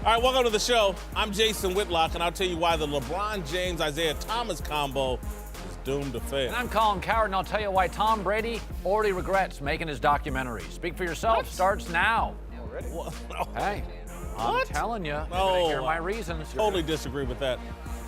All right, welcome to the show. I'm Jason Whitlock, and I'll tell you why the LeBron James-Isaiah Thomas combo is doomed to fail. And I'm Colin Cowherd, and I'll tell you why Tom Brady already regrets making his documentary. Speak for yourself. Starts now. Already? Hey, I'm telling you. You're gonna hear my reasons. Totally disagree with that.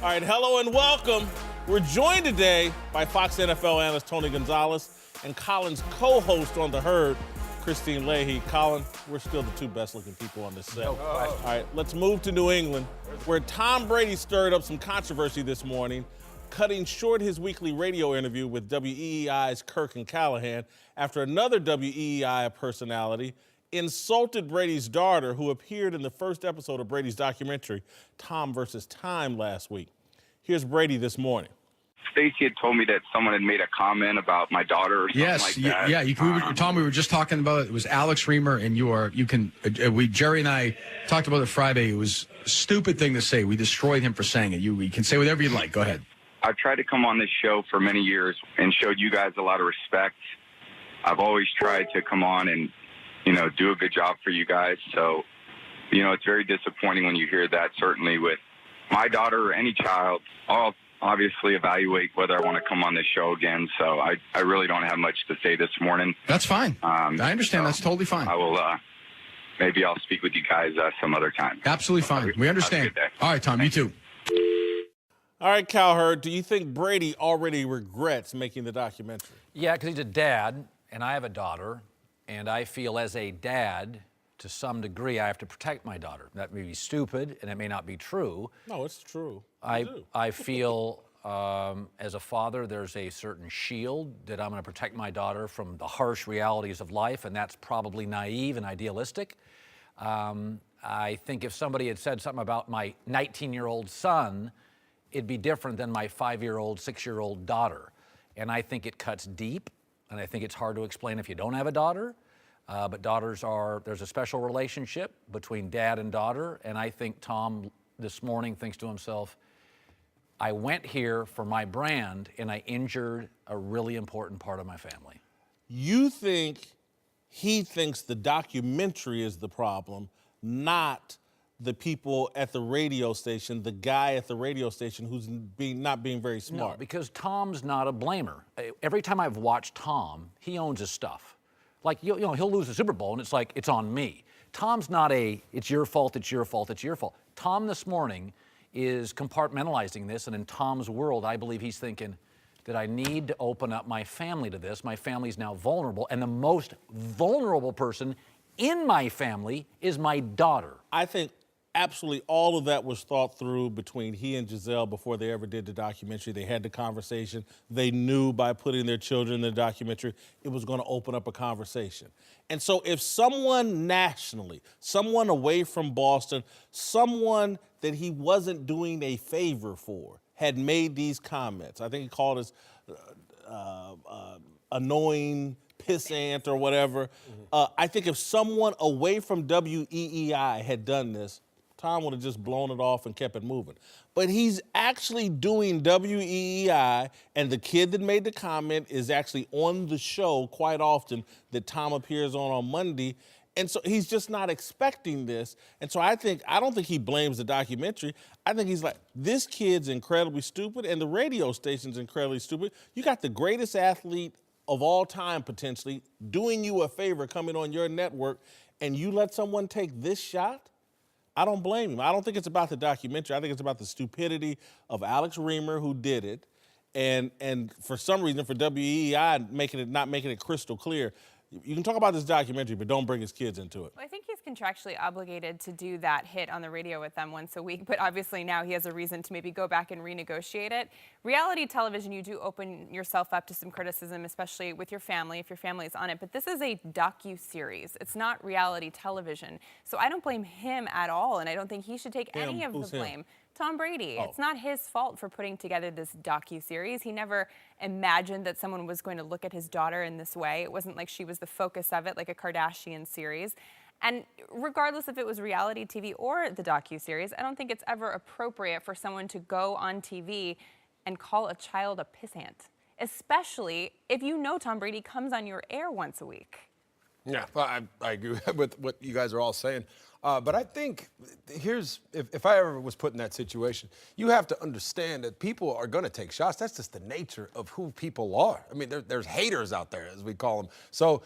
All right, hello and welcome. We're joined today by Fox NFL analyst Tony Gonzalez and Colin's co-host on The Herd, Christine Leahy. Colin, we're still the two best-looking people on this set. No question. All right, let's move to New England, where Tom Brady stirred up some controversy this morning, cutting short his weekly radio interview with WEEI's Kirk and Callahan after another WEEI personality insulted Brady's daughter, who appeared in the first episode of Brady's documentary, Tom vs. Time, last week. Here's Brady this morning. Stacey had told me that someone had made a comment about my daughter or something like that. Tom, we were just talking about it. Was Alex Reamer and Jerry and I talked about it Friday. It was a stupid thing to say. We destroyed him for saying it. You can say whatever you like. Go ahead. I've tried to come on this show for many years and showed you guys a lot of respect. I've always tried to come on and, do a good job for you guys. So, it's very disappointing when you hear that, certainly with my daughter or any child. I'll obviously evaluate whether I want to come on this show again. So I really don't have much to say this morning. That's fine. I understand. That's totally fine. I will, maybe I'll speak with you guys some other time. Absolutely fine. We understand. All right, Tom, you too. All right, Cowherd, do you think Brady already regrets making the documentary? Yeah, because he's a dad, and I have a daughter, and I feel as a dad, to some degree, I have to protect my daughter. That may be stupid, and it may not be true. No, it's true. I feel as a father, there's a certain shield that I'm going to protect my daughter from the harsh realities of life, and that's probably naive and idealistic. I think if somebody had said something about my 19-year-old son, it'd be different than my 5-year-old, 6-year-old daughter. And I think it cuts deep, and I think it's hard to explain if you don't have a daughter. But there's a special relationship between dad and daughter, and I think Tom this morning thinks to himself, I went here for my brand, and I injured a really important part of my family. You think he thinks the documentary is the problem, not the people at the radio station, the guy at the radio station who's not being very smart? No, because Tom's not a blamer. Every time I've watched Tom, he owns his stuff. Like, he'll lose the Super Bowl, and it's like, it's on me. Tom's not it's your fault, it's your fault, it's your fault. Tom this morning is compartmentalizing this, and in Tom's world, I believe he's thinking that I need to open up my family to this. My family's now vulnerable, and the most vulnerable person in my family is my daughter. I think absolutely all of that was thought through between he and Giselle before they ever did the documentary. They had the conversation. They knew by putting their children in the documentary, it was going to open up a conversation. And so if someone nationally, someone away from Boston, someone that he wasn't doing a favor for had made these comments, I think he called us annoying pissant or whatever. I think if someone away from WEEI had done this, Tom would have just blown it off and kept it moving. But he's actually doing WEEI, and the kid that made the comment is actually on the show quite often that Tom appears on Monday. And so he's just not expecting this. And so I don't think he blames the documentary. I think he's like, this kid's incredibly stupid, and the radio station's incredibly stupid. You got the greatest athlete of all time, potentially, doing you a favor, coming on your network, and you let someone take this shot? I don't blame him. I don't think it's about the documentary. I think it's about the stupidity of Alex Reamer, who did it, and for some reason, for WEEI not making it crystal clear. You can talk about this documentary, but don't bring his kids into it. Well, I think he's contractually obligated to do that hit on the radio with them once a week, but obviously now he has a reason to maybe go back and renegotiate it. Reality television, you do open yourself up to some criticism, especially with your family, if your family is on it, but this is a docu-series. It's not reality television. So I don't blame him at all, and I don't think he should take any of the blame. Tom Brady. It's not his fault for putting together this docu-series. He never imagined that someone was going to look at his daughter in this way. It wasn't like she was the focus of it, like a Kardashian series. And regardless if it was reality TV or the docu-series, I don't think it's ever appropriate for someone to go on TV and call a child a pissant, especially if you know Tom Brady comes on your air once a week. Yeah, well, I agree with what you guys are all saying. But I think if I ever was put in that situation, you have to understand that people are going to take shots. That's just the nature of who people are. I mean, there's haters out there, as we call them. So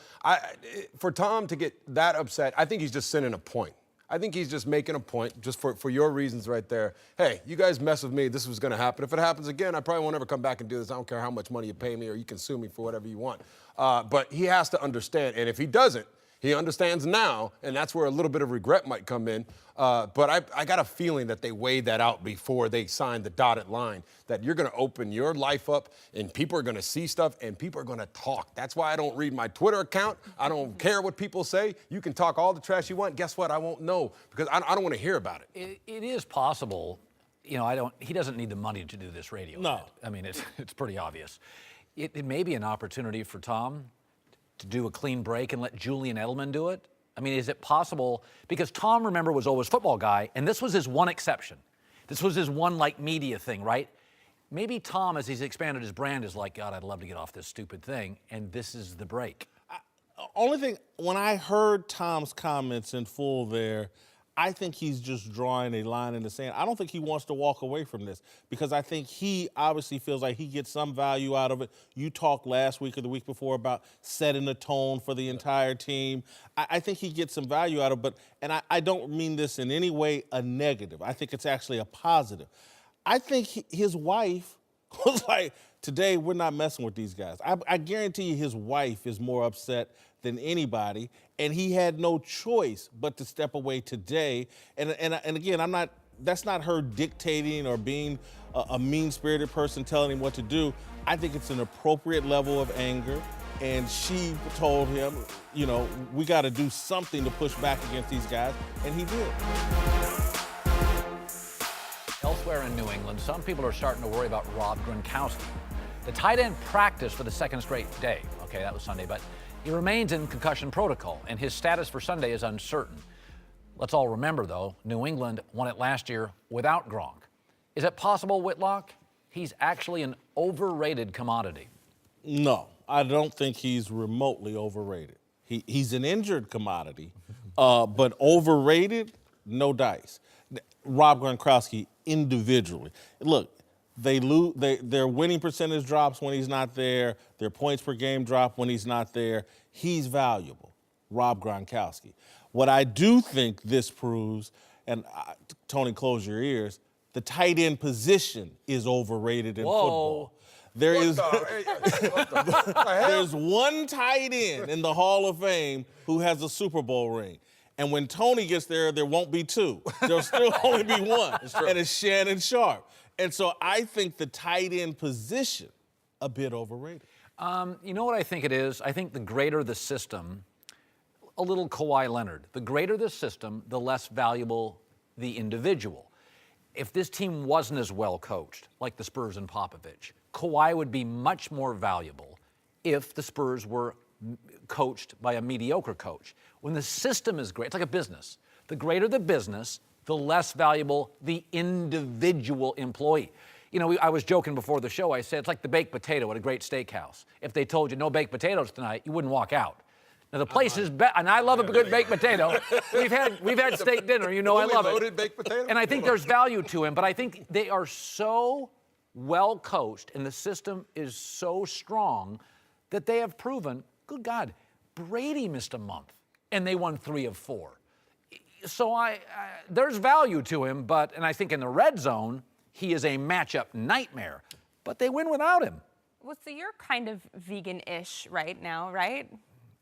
for Tom to get that upset, I think he's just sending a point. I think he's just making a point, just for your reasons right there. Hey, you guys mess with me, this was going to happen. If it happens again, I probably won't ever come back and do this. I don't care how much money you pay me or you can sue me for whatever you want. But he has to understand, and if he doesn't, he understands now, and that's where a little bit of regret might come in. But I got a feeling that they weighed that out before they signed the dotted line, that you're going to open your life up, and people are going to see stuff, and people are going to talk. That's why I don't read my Twitter account. I don't care what people say. You can talk all the trash you want. Guess what? I won't know because I don't want to hear about it. It is possible. You know, he doesn't need the money to do this radio. No. I mean, it's pretty obvious. It may be an opportunity for Tom to do a clean break and let Julian Edelman do it? I mean, is it possible? Because Tom, remember, was always football guy, and this was his one exception. This was his one, media thing, right? Maybe Tom, as he's expanded his brand, is like, God, I'd love to get off this stupid thing, and this is the break. Only thing, when I heard Tom's comments in full there, I think he's just drawing a line in the sand. I don't think he wants to walk away from this because I think he obviously feels like he gets some value out of it. You talked last week or the week before about setting the tone for the entire team. I think he gets some value out of it, and I don't mean this in any way a negative. I think it's actually a positive. I think his wife was like, today we're not messing with these guys. I guarantee you his wife is more upset than anybody, and he had no choice but to step away today. And again, that's not her dictating or being a mean-spirited person telling him what to do. I think it's an appropriate level of anger, and she told him, you know, we got to do something to push back against these guys, and he did. Elsewhere in New England, some people are starting to worry about Rob Gronkowski. The tight end practiced for the second straight day. Okay, that was Sunday, but he remains in concussion protocol, and his status for Sunday is uncertain. Let's all remember, though, New England won it last year without Gronk. Is it possible, Whitlock, he's actually an overrated commodity? No, I don't think he's remotely overrated. He's an injured commodity, but overrated, no dice. Rob Gronkowski individually. Look, their winning percentage drops when he's not there. Their points per game drop when he's not there. He's valuable, Rob Gronkowski. What I do think this proves, and Tony, close your ears, the tight end position is overrated in football. There's one tight end in the Hall of Fame who has a Super Bowl ring. And when Tony gets there won't be two. There'll still only be one, and it's Shannon Sharp. And so I think the tight end position, a bit overrated. You know what I think it is? I think the greater the system, a little Kawhi Leonard, the greater the system, the less valuable the individual. If this team wasn't as well coached, like the Spurs and Popovich, Kawhi would be much more valuable if the Spurs were coached by a mediocre coach. When the system is great, it's like a business. The greater the business, the less valuable the individual employee. You know, I was joking before the show. I said it's like the baked potato at a great steakhouse. If they told you no baked potatoes tonight, you wouldn't walk out. Now the place is and I love a good baked potato. We've had steak dinner. You know I love loaded it. baked potato? And I think there's value to him, but I think they are so well coached and the system is so strong that they have proven. Good God, Brady missed a month and they won 3 of 4. So there's value to him, and I think in the red zone, he is a matchup nightmare. But they win without him. Well, so you're kind of vegan-ish right now, right?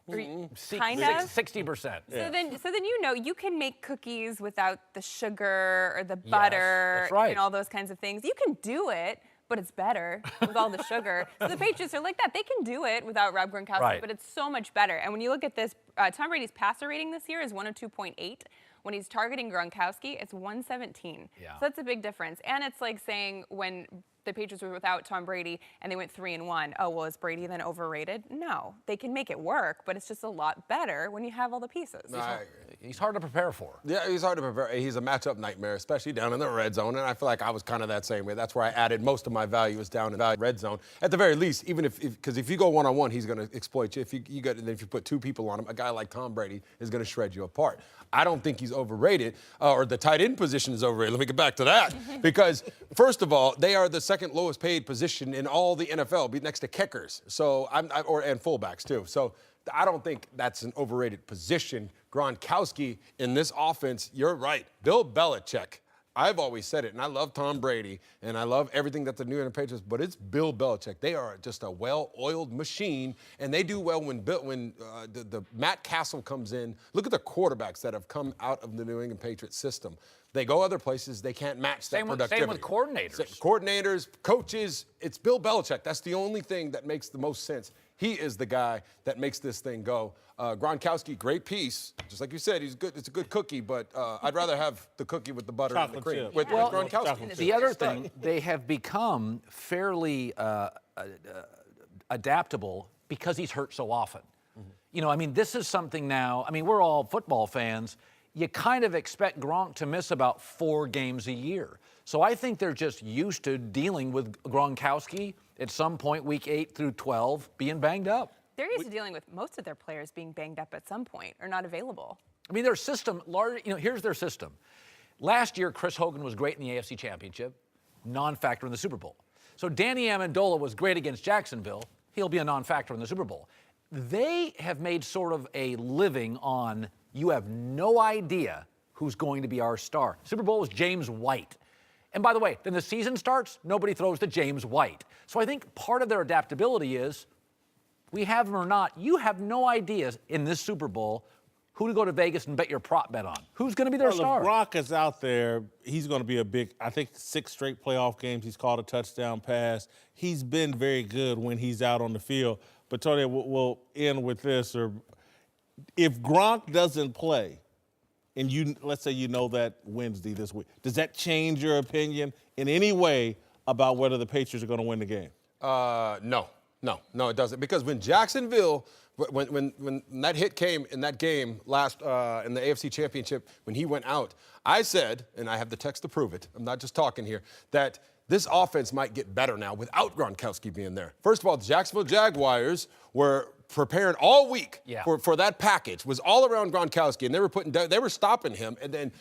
Kind of? 60%. So then you know you can make cookies without the sugar or the butter that's right. and all those kinds of things. You can do it, but it's better with all the sugar. So the Patriots are like that. They can do it without Rob Gronkowski, Right. but it's so much better. And when you look at this, Tom Brady's passer rating this year is 102.8. When he's targeting Gronkowski, it's 117. Yeah. So that's a big difference. And it's like saying when the Patriots were without Tom Brady and they went 3-1, oh, well, is Brady then overrated? No. They can make it work, but it's just a lot better when you have all the pieces. No, I agree. He's hard to prepare for. Yeah, he's hard to prepare. He's a matchup nightmare, especially down in the red zone. And I feel like I was kind of that same way. That's where I added most of my value is down in the red zone. At the very least, even because if you go one-on-one, he's going to exploit you. If you put two people on him, a guy like Tom Brady is going to shred you apart. I don't think he's overrated, or the tight end position is overrated. Let me get back to that. Because, first of all, they are the second lowest paid position in all the NFL, next to kickers. So and fullbacks, too. So I don't think that's an overrated position. Gronkowski in this offense, you're right. Bill Belichick. I've always said it, and I love Tom Brady, and I love everything that the New England Patriots, but it's Bill Belichick. They are just a well-oiled machine, and they do well when the Matt Castle comes in. Look at the quarterbacks that have come out of the New England Patriots system. They go other places, they can't match that productivity. Same with coordinators. Coordinators, coaches, it's Bill Belichick. That's the only thing that makes the most sense. He is the guy that makes this thing go. Gronkowski, great piece. Just like you said, he's good. It's a good cookie, but I'd rather have the cookie with the butter and the cream. With Gronkowski. The other thing, they have become fairly adaptable because he's hurt so often. You know, I mean, this is something now, I mean, we're all football fans. You kind of expect Gronk to miss about 4 games a year. So I think they're just used to dealing with Gronkowski at some point, week 8 through 12, being banged up. They're used to dealing with most of their players being banged up at some point or not available. I mean, their system, here's their system. Last year, Chris Hogan was great in the AFC Championship, non-factor in the Super Bowl. So Danny Amendola was great against Jacksonville. He'll be a non-factor in the Super Bowl. They have made sort of a living on, you have no idea who's going to be our star. Super Bowl was James White. And by the way, then the season starts, nobody throws to James White. So I think part of their adaptability is, we have him or not, you have no idea in this Super Bowl who to go to Vegas and bet your prop bet on. Who's going to be their star? If Gronk is out there, he's going to be a big, I think 6 straight playoff games, he's caught a touchdown pass. He's been very good when he's out on the field. But Tony, we'll end with this. Or if Gronk doesn't play, and let's say you know that Wednesday this week, does that change your opinion in any way about whether the Patriots are going to win the game? No, it doesn't. Because when Jacksonville, when that hit came in that game last in the AFC Championship, when he went out, I said, and I have the text to prove it, I'm not just talking here, that this offense might get better now without Gronkowski being there. First of all, the Jacksonville Jaguars were preparing all week for that package. Was all around Gronkowski, and they were stopping him, and then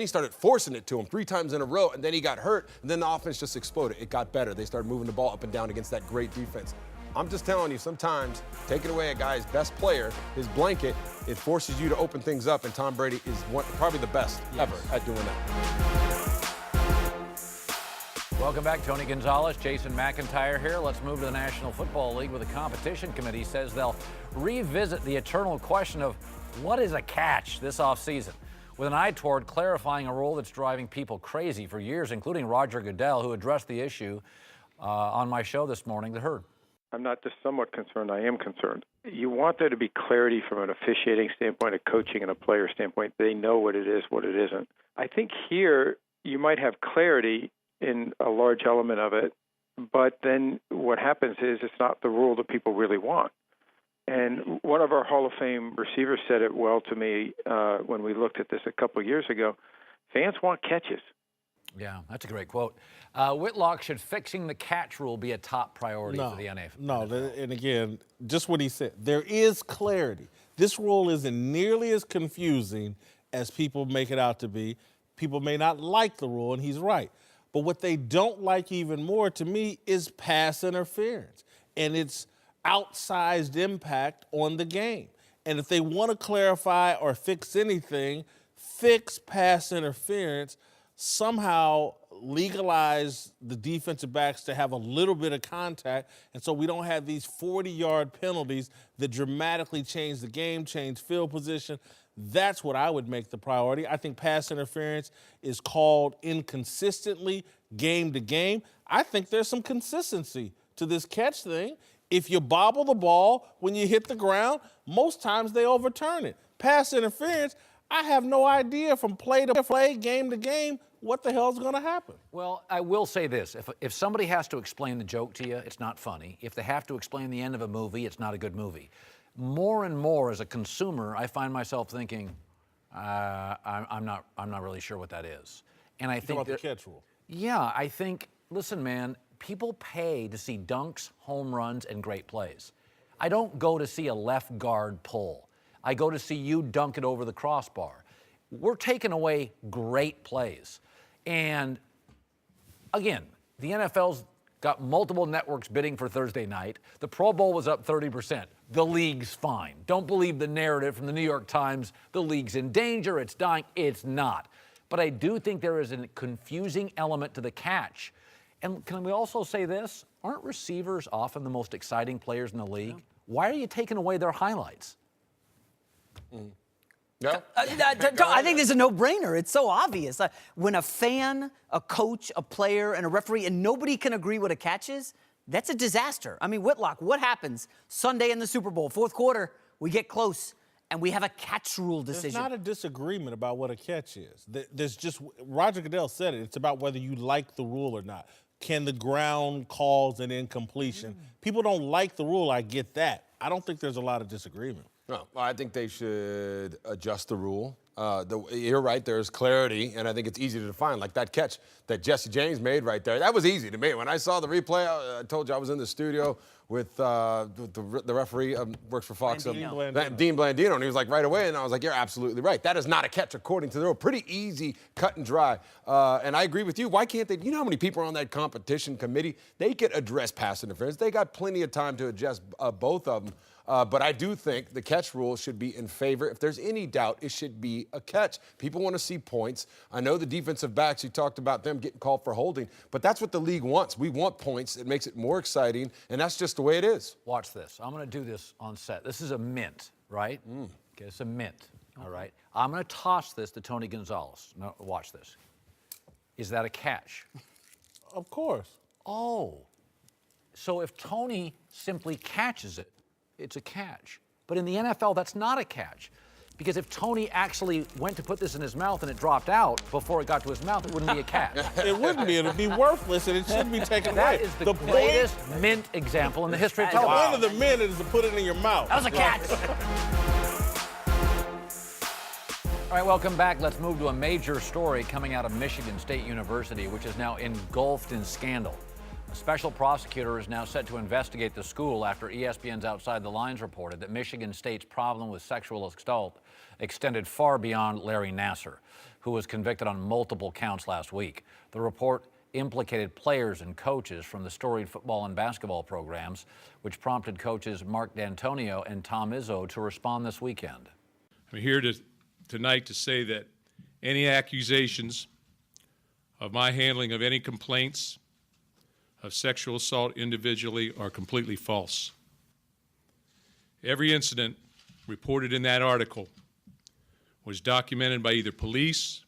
he started forcing it to him 3 times in a row, and then he got hurt, and then the offense just exploded. It got better. They started moving the ball up and down against that great defense. I'm just telling you, sometimes taking away a guy's best player, his blanket, it forces you to open things up, and Tom Brady is probably the best ever at doing that. Welcome back, Tony Gonzalez, Jason McIntyre here. Let's move to the National Football League, where the competition committee says they'll revisit the eternal question of what is a catch this offseason, with an eye toward clarifying a rule that's driving people crazy for years, including Roger Goodell, who addressed the issue on my show this morning, The Herd. I'm not just somewhat concerned, I am concerned. You want there to be clarity from an officiating standpoint, a coaching and a player standpoint. They know what it is, what it isn't. I think here you might have clarity in a large element of it, but then what happens is it's not the rule that people really want. And one of our Hall of Fame receivers said it well to me when we looked at this a couple of years ago. Fans want catches. Yeah, that's a great quote. Whitlock, should fixing the catch rule be a top priority for the NFL? No, and again, just what he said. There is clarity. This rule isn't nearly as confusing as people make it out to be. People may not like the rule, and he's right. But what they don't like even more, to me, is pass interference and its outsized impact on the game. And if they want to clarify or fix anything, fix pass interference, somehow legalize the defensive backs to have a little bit of contact, and so we don't have these 40-yard penalties that dramatically change the game, change field position. That's what I would make the priority. I think pass interference is called inconsistently game to game. I think there's some consistency to this catch thing. If you bobble the ball when you hit the ground, most times they overturn it. Pass interference, I have no idea from play to play, game to game, what the hell's going to happen. Well, I will say this. If somebody has to explain the joke to you, it's not funny. If they have to explain the end of a movie, it's not a good movie. More and more as a consumer, I find myself thinking, I'm not really sure what that is. And I think About the catch rule. yeah, I think, listen, man, people pay to see dunks, home runs, and great plays. I don't go to see a left guard pull. I go to see you dunk it over the crossbar. We're taking away great plays. And again, the NFL's got multiple networks bidding for Thursday night. The Pro Bowl was up 30%. The league's fine. Don't believe the narrative from the New York Times. The league's in danger. It's dying. It's not. But I do think there is a confusing element to the catch. And can we also say this? Aren't receivers often the most exciting players in the league? Why are you taking away their highlights? Yeah. I think this is a no-brainer. It's so obvious. When a fan, a coach, a player, and a referee, and nobody can agree what a catch is, that's a disaster. I mean, Whitlock, what happens Sunday in the Super Bowl, fourth quarter, we get close, and we have a catch rule decision. There's not a disagreement about what a catch is. There's just, Roger Goodell said it, it's about whether you like the rule or not. Can the ground cause an incompletion? People don't like the rule, I get that. I don't think there's a lot of disagreement. No, I think they should adjust the rule. You're right, there's clarity, and I think it's easy to define. Like that catch that Jesse James made right there, that was easy to me. When I saw the replay, I told you I was in the studio with the referee, works for Fox, Dean Blandino, and he was like right away, and I was like, you're absolutely right. That is not a catch according to the rule. Pretty easy, cut and dry. And I agree with you. Why can't they? You know how many people are on that competition committee? They could address pass interference. They got plenty of time to adjust both of them. But I do think the catch rule should be in favor. If there's any doubt, it should be a catch. People want to see points. I know the defensive backs, you talked about them getting called for holding, but that's what the league wants. We want points. It makes it more exciting, and that's just the way it is. Watch this. I'm going to do this on set. This is a mint, right? Okay, it's a mint, all right? I'm going to toss this to Tony Gonzalez. No, watch this. Is that a catch? Of course. Oh. So if Tony simply catches it, it's a catch. But in the NFL, that's not a catch. Because if Tony actually went to put this in his mouth and it dropped out before it got to his mouth, it wouldn't be a catch. It wouldn't be. It would be worthless, and it shouldn't be taken away. That is the greatest mint example in the history of television. The point of the mint is to put it in your mouth. That was a catch. All right, welcome back. Let's move to a major story coming out of Michigan State University, which is now engulfed in scandal. A special prosecutor is now set to investigate the school after ESPN's Outside the Lines reported that Michigan State's problem with sexual assault extended far beyond Larry Nassar, who was convicted on multiple counts last week. The report implicated players and coaches from the storied football and basketball programs, which prompted coaches Mark D'Antonio and Tom Izzo to respond this weekend. I'm here tonight to say that any accusations of my handling of any complaints of sexual assault individually are completely false. Every incident reported in that article was documented by either police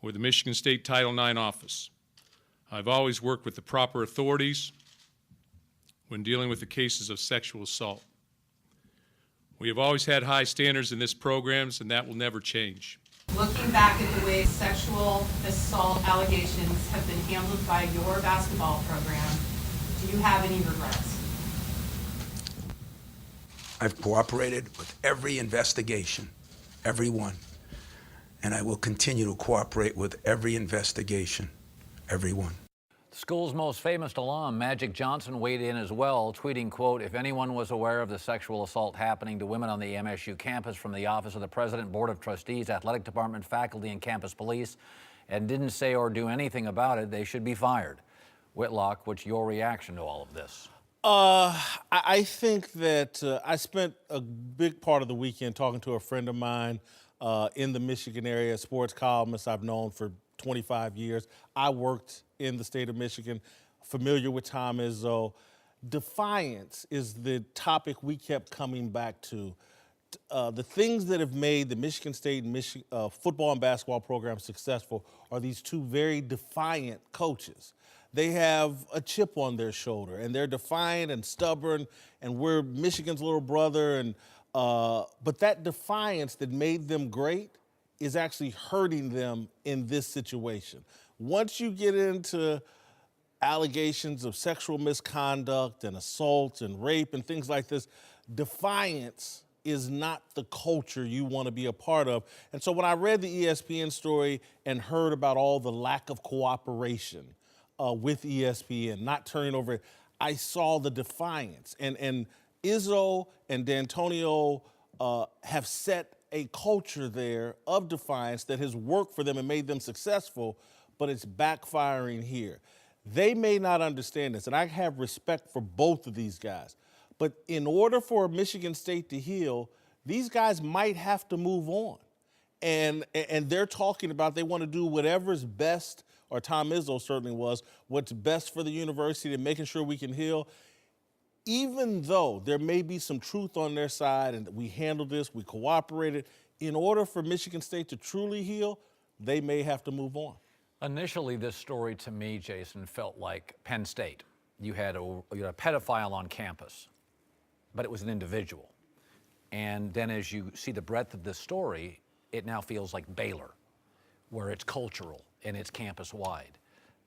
or the Michigan State Title IX office. I've always worked with the proper authorities when dealing with the cases of sexual assault. We have always had high standards in this programs, and that will never change. Looking back at the way sexual assault allegations have been handled by your basketball program, do you have any regrets? I've cooperated with every investigation, every one, and I will continue to cooperate with every investigation, every one. The school's most famous alum, Magic Johnson, weighed in as well, tweeting, quote, "If anyone was aware of the sexual assault happening to women on the MSU campus from the Office of the President, Board of Trustees, Athletic Department, faculty, and campus police, and didn't say or do anything about it, they should be fired." Whitlock, what's your reaction to all of this? I think that I spent a big part of the weekend talking to a friend of mine in the Michigan area, a sports columnist I've known for 25 years. I worked in the state of Michigan, familiar with Tom Izzo. Defiance is the topic we kept coming back to. The things that have made the Michigan State football and basketball program successful are these two very defiant coaches. They have a chip on their shoulder, and they're defiant and stubborn, and we're Michigan's little brother. But that defiance that made them great is actually hurting them in this situation. Once you get into allegations of sexual misconduct and assault and rape and things like this, defiance is not the culture you want to be a part of. And so when I read the ESPN story and heard about all the lack of cooperation with ESPN, not turning over, I saw the defiance. And Izzo and D'Antonio have set a culture there of defiance that has worked for them and made them successful, but it's backfiring here. They may not understand this, and I have respect for both of these guys. But in order for Michigan State to heal, these guys might have to move on. And they're talking about they want to do whatever's best, or Tom Izzo certainly was, what's best for the university and making sure we can heal. Even though there may be some truth on their side and we handled this, we cooperated, in order for Michigan State to truly heal, they may have to move on. Initially, this story to me, Jason, felt like Penn State. You had a pedophile on campus, but it was an individual. And then as you see the breadth of this story, it now feels like Baylor, where it's cultural and it's campus-wide.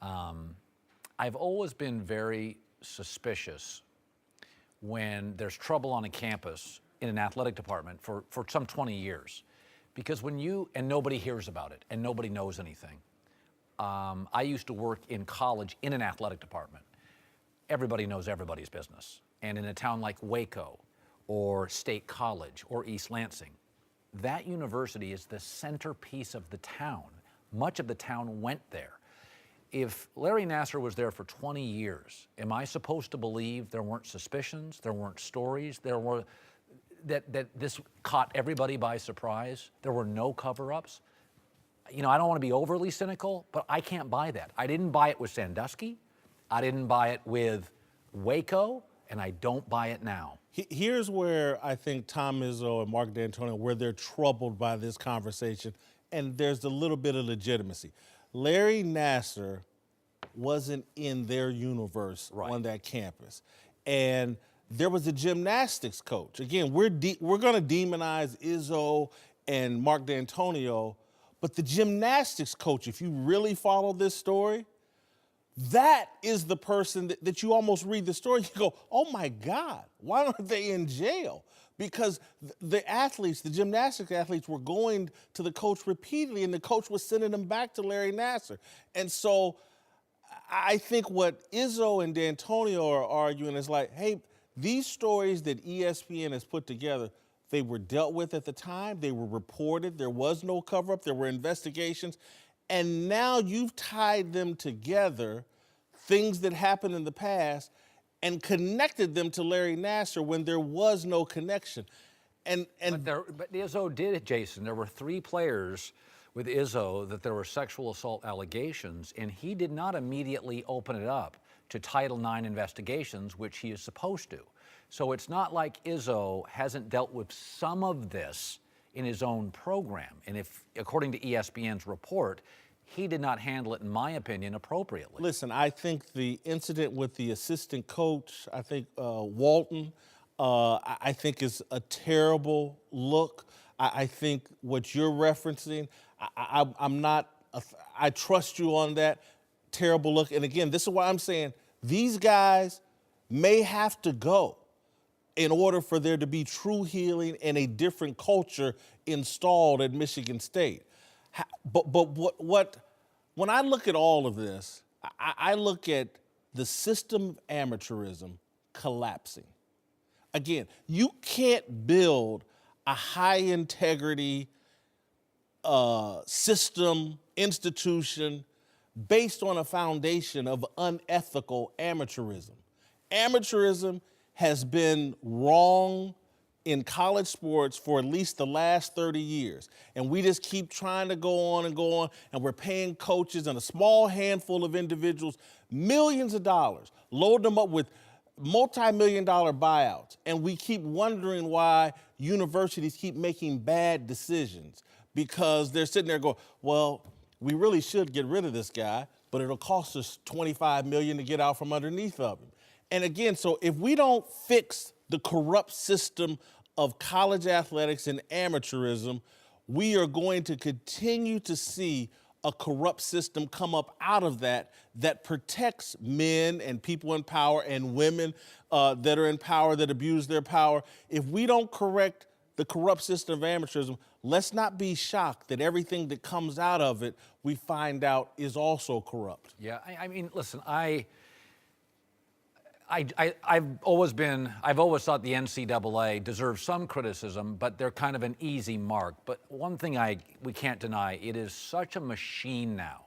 I've always been very suspicious when there's trouble on a campus in an athletic department for some 20 years. Because and nobody hears about it and nobody knows anything. I used to work in college in an athletic department. Everybody knows everybody's business. And in a town like Waco or State College or East Lansing, that university is the centerpiece of the town. Much of the town went there. If Larry Nassar was there for 20 years, am I supposed to believe there weren't suspicions, there weren't stories, that this caught everybody by surprise? There were no cover-ups? You know, I don't want to be overly cynical, but I can't buy that. I didn't buy it with Sandusky. I didn't buy it with Waco, and I don't buy it now. Here's where I think Tom Izzo and Mark D'Antonio, where they're troubled by this conversation, and there's a little bit of legitimacy. Larry Nassar wasn't in their universe on that campus. And there was a gymnastics coach. Again, we're going to demonize Izzo and Mark D'Antonio, but the gymnastics coach, if you really follow this story, that is the person that you almost read the story, you go, oh my God, why aren't they in jail? Because the athletes, the gymnastics athletes, were going to the coach repeatedly, and the coach was sending them back to Larry Nassar. And so I think what Izzo and D'Antonio are arguing is like, hey, these stories that ESPN has put together, they were dealt with at the time, they were reported, there was no cover-up, there were investigations, and now you've tied them together, things that happened in the past, and connected them to Larry Nassar when there was no connection. But Izzo did it, Jason. There were 3 players with Izzo that there were sexual assault allegations, and he did not immediately open it up to Title IX investigations, which he is supposed to. So it's not like Izzo hasn't dealt with some of this in his own program. And if, according to ESPN's report, he did not handle it, in my opinion, appropriately. Listen, I think the incident with the assistant coach, I think Walton, I think is a terrible look. I think what you're referencing, I trust you on that terrible look. And again, this is why I'm saying these guys may have to go in order for there to be true healing and a different culture installed at Michigan State. But when I look at all of this, I look at the system of amateurism collapsing. Again, you can't build a high integrity system, institution based on a foundation of unethical amateurism. Amateurism has been wrong in college sports for at least the last 30 years. And we just keep trying to go on, and we're paying coaches and a small handful of individuals millions of dollars, load them up with multi-million-dollar buyouts. And we keep wondering why universities keep making bad decisions, because they're sitting there going, well, we really should get rid of this guy, but it'll cost us $25 million to get out from underneath of him. And again, so if we don't fix the corrupt system of college athletics and amateurism, we are going to continue to see a corrupt system come up out of that protects men and people in power and women that are in power that abuse their power. If we don't correct the corrupt system of amateurism, let's not be shocked that everything that comes out of it, we find out is also corrupt. Yeah, I mean, listen, I've always thought the NCAA deserves some criticism, but they're kind of an easy mark. But one thing we can't deny, it is such a machine now.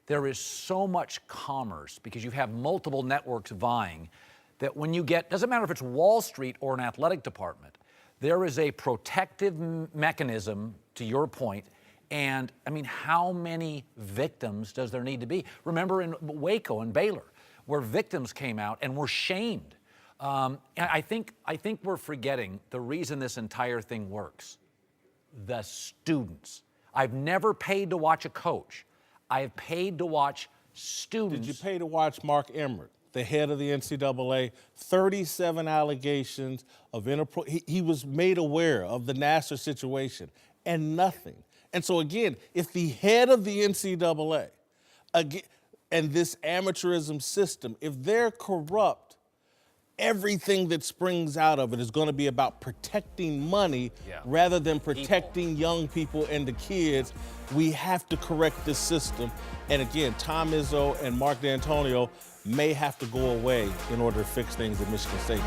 There is so much commerce because you have multiple networks vying that when you get, doesn't matter if it's Wall Street or an athletic department, there is a protective mechanism, to your point. And I mean, how many victims does there need to be? Remember in Waco and Baylor, where victims came out and were shamed. And I think we're forgetting the reason this entire thing works. The students. I've never paid to watch a coach. I have paid to watch students. Did you pay to watch Mark Emmert, the head of the NCAA? 37 allegations of inappropriate. He was made aware of the Nassar situation and nothing. And so again, if the head of the NCAA, again, and this amateurism system, if they're corrupt, everything that springs out of it is going to be about protecting money rather than protecting young people and the kids. We have to correct this system. And again, Tom Izzo and Mark D'Antonio may have to go away in order to fix things at Michigan State.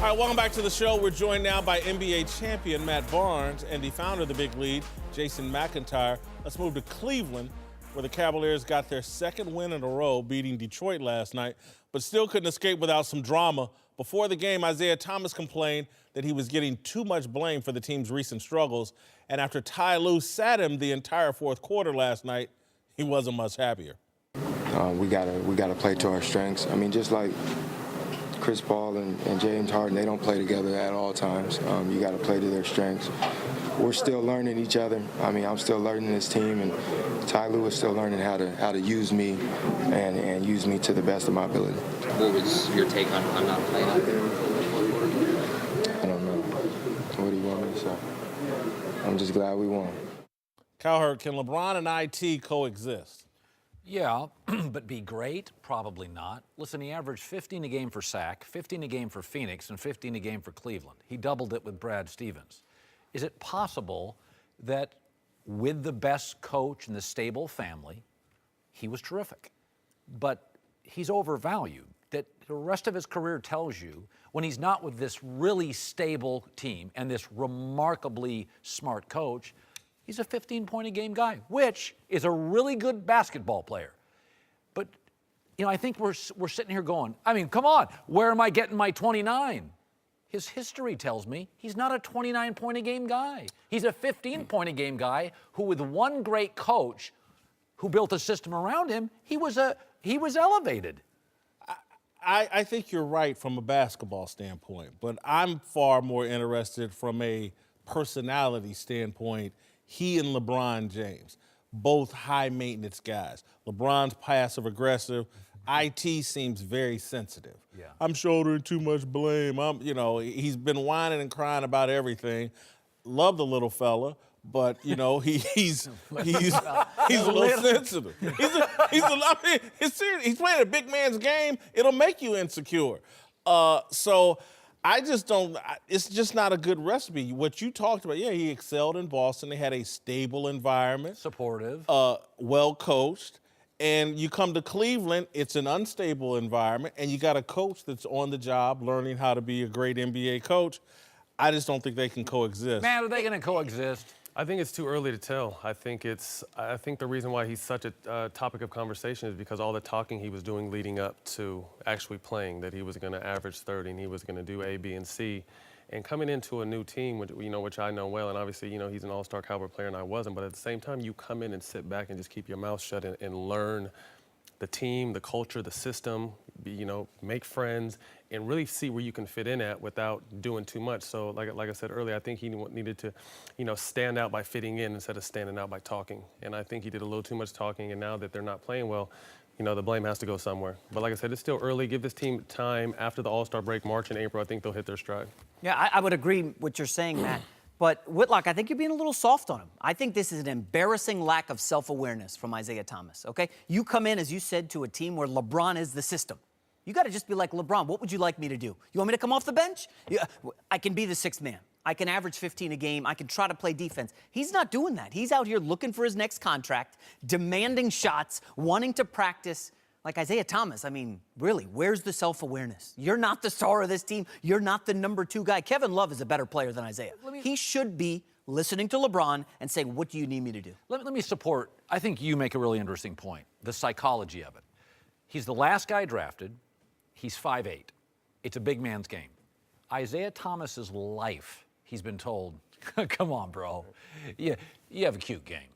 All right, welcome back to the show. We're joined now by NBA champion Matt Barnes and the founder of the Big Lead, Jason McIntyre. Let's move to Cleveland, where the Cavaliers got their second win in a row, beating Detroit last night, but still couldn't escape without some drama. Before the game, Isaiah Thomas complained that he was getting too much blame for the team's recent struggles, and after Ty Lue sat him the entire fourth quarter last night, he wasn't much happier. We gotta play to our strengths. I mean, just like Chris Paul and James Harden, they don't play together at all times. You got to play to their strengths. We're still learning each other. I mean, I'm still learning this team, and Ty Lue is still learning how to use me and use me to the best of my ability. What was your take on not playing out there? I don't know. What do you want me to say? I'm just glad we won. Cowherd, can LeBron and IT coexist? Yeah, but be great? Probably not. Listen, he averaged 15 a game for Sac, 15 a game for Phoenix, and 15 a game for Cleveland. He doubled it with Brad Stevens. Is it possible that with the best coach in the stable family, he was terrific, but he's overvalued? That the rest of his career tells you when he's not with this really stable team and this remarkably smart coach, he's a 15-point-a-game guy, which is a really good basketball player. But, you know, I think we're sitting here going, I mean, come on, where am I getting my 29? His history tells me he's not a 29-point-a-game guy. He's a 15-point-a-game guy who, with one great coach who built a system around him, he was elevated. I think you're right from a basketball standpoint, but I'm far more interested from a personality standpoint. He and LeBron James, both high-maintenance guys. LeBron's passive-aggressive. IT seems very sensitive. Yeah. I'm shouldering too much blame. He's been whining and crying about everything. Love the little fella, but he's a little sensitive. He's playing a big man's game. It'll make you insecure. So I just don't. It's just not a good recipe. What you talked about, he excelled in Boston. They had a stable environment, supportive, well coached. And you come to Cleveland, it's an unstable environment, and you got a coach that's on the job, learning how to be a great NBA coach. I just don't think they can coexist. Man, are they going to coexist? I think it's too early to tell. I think the reason why he's such a topic of conversation is because all the talking he was doing leading up to actually playing, that he was going to average 30 and he was going to do A, B, and C. And coming into a new team, which I know well, and obviously, he's an all-star caliber player and I wasn't, but at the same time, you come in and sit back and just keep your mouth shut and learn the team, the culture, the system, make friends, and really see where you can fit in at without doing too much. So like I said earlier, I think he needed to, stand out by fitting in instead of standing out by talking. And I think he did a little too much talking, and now that they're not playing well, the blame has to go somewhere. But like I said, it's still early. Give this team time. After the All-Star break, March and April, I think they'll hit their stride. Yeah, I would agree with what you're saying, Matt. But Whitlock, I think you're being a little soft on him. I think this is an embarrassing lack of self-awareness from Isaiah Thomas, okay? You come in, as you said, to a team where LeBron is the system. You got to just be like, LeBron, what would you like me to do? You want me to come off the bench? Yeah, I can be the sixth man. I can average 15 a game. I can try to play defense. He's not doing that. He's out here looking for his next contract, demanding shots, wanting to practice. Like Isaiah Thomas, I mean, really, where's the self-awareness? You're not the star of this team. You're not the number 2 guy. Kevin Love is a better player than Isaiah. He should be listening to LeBron and saying, what do you need me to do? Let me support, I think you make a really interesting point, the psychology of it. He's the last guy drafted. He's 5'8". It's a big man's game. Isaiah Thomas's life, he's been told, come on, bro. You have a cute game.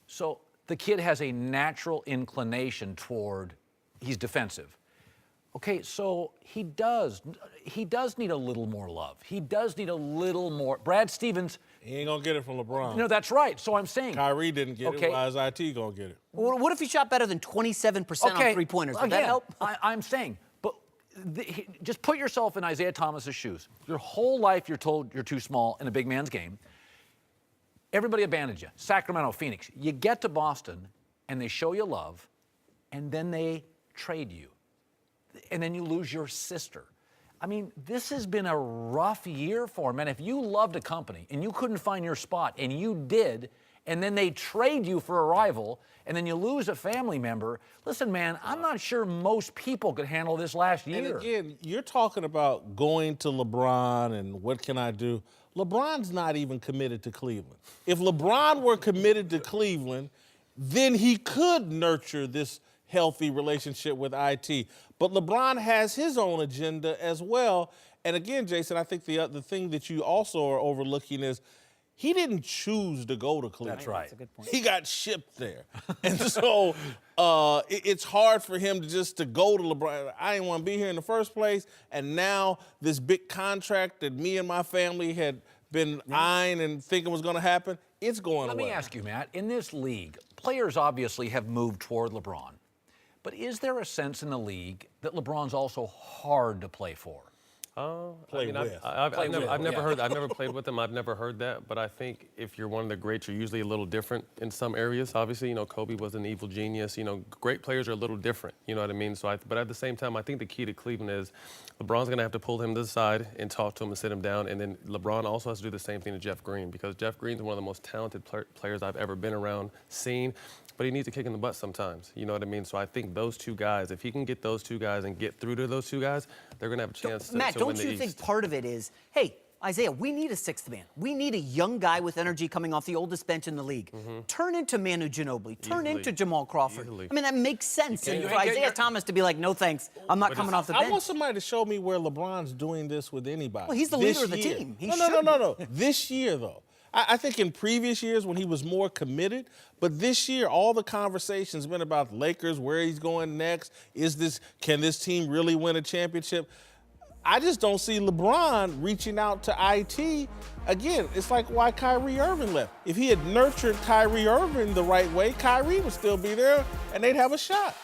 So the kid has a natural inclination toward, he's defensive. Okay, so he does need a little more love. He does need a little more. Brad Stevens. He ain't gonna get it from LeBron. No, that's right. So I'm saying. Kyrie didn't get it. Why is IT gonna get it? What if he shot better than 27% on three-pointers? Would that help? I'm saying, but just put yourself in Isaiah Thomas's shoes. Your whole life you're told you're too small in a big man's game. Everybody abandoned you. Sacramento, Phoenix. You get to Boston, and they show you love, and then they trade you. And then you lose your sister. I mean, this has been a rough year for him. And if you loved a company and you couldn't find your spot, and you did, and then they trade you for a rival, and then you lose a family member, listen, man, I'm not sure most people could handle this last year. And again, you're talking about going to LeBron and what can I do? LeBron's not even committed to Cleveland. If LeBron were committed to Cleveland, then he could nurture this healthy relationship with IT. But LeBron has his own agenda as well. And again, Jason, I think the thing that you also are overlooking is he didn't choose to go to Cleveland. That's right. That's a good point. He got shipped there. And so it's hard for him to go to LeBron. I didn't want to be here in the first place. And now this big contract that me and my family had been eyeing and thinking was going to happen, it's going away. Let me ask you, Matt, in this league, players obviously have moved toward LeBron. But is there a sense in the league that LeBron's also hard to play for? Play with. I've never heard. I've never played with him. I've never heard that. But I think if you're one of the greats, you're usually a little different in some areas. Obviously, Kobe was an evil genius. Great players are a little different. You know what I mean? So, but at the same time, I think the key to Cleveland is LeBron's going to have to pull him to the side and talk to him and sit him down. And then LeBron also has to do the same thing to Jeff Green, because Jeff Green's one of the most talented players I've ever been around, seen. But he needs a kick in the butt sometimes. You know what I mean? So I think those two guys, if he can get those two guys and get through to those two guys, they're going to have a chance to win the East. Matt, don't you think part of it is, hey, Isaiah, we need a sixth man. We need a young guy with energy coming off the oldest bench in the league. Turn into Manu Ginobili. Turn into Jamal Crawford. I mean, that makes sense. And for Isaiah Thomas to be like, no thanks, I'm not coming off the bench. I want somebody to show me where LeBron's doing this with anybody. Well, he's the leader of the team. No. This year, though. I think in previous years when he was more committed, but this year all the conversation's been about Lakers, where he's going next. Can this team really win a championship? I just don't see LeBron reaching out to IT. Again, it's like why Kyrie Irving left. If he had nurtured Kyrie Irving the right way, Kyrie would still be there and they'd have a shot.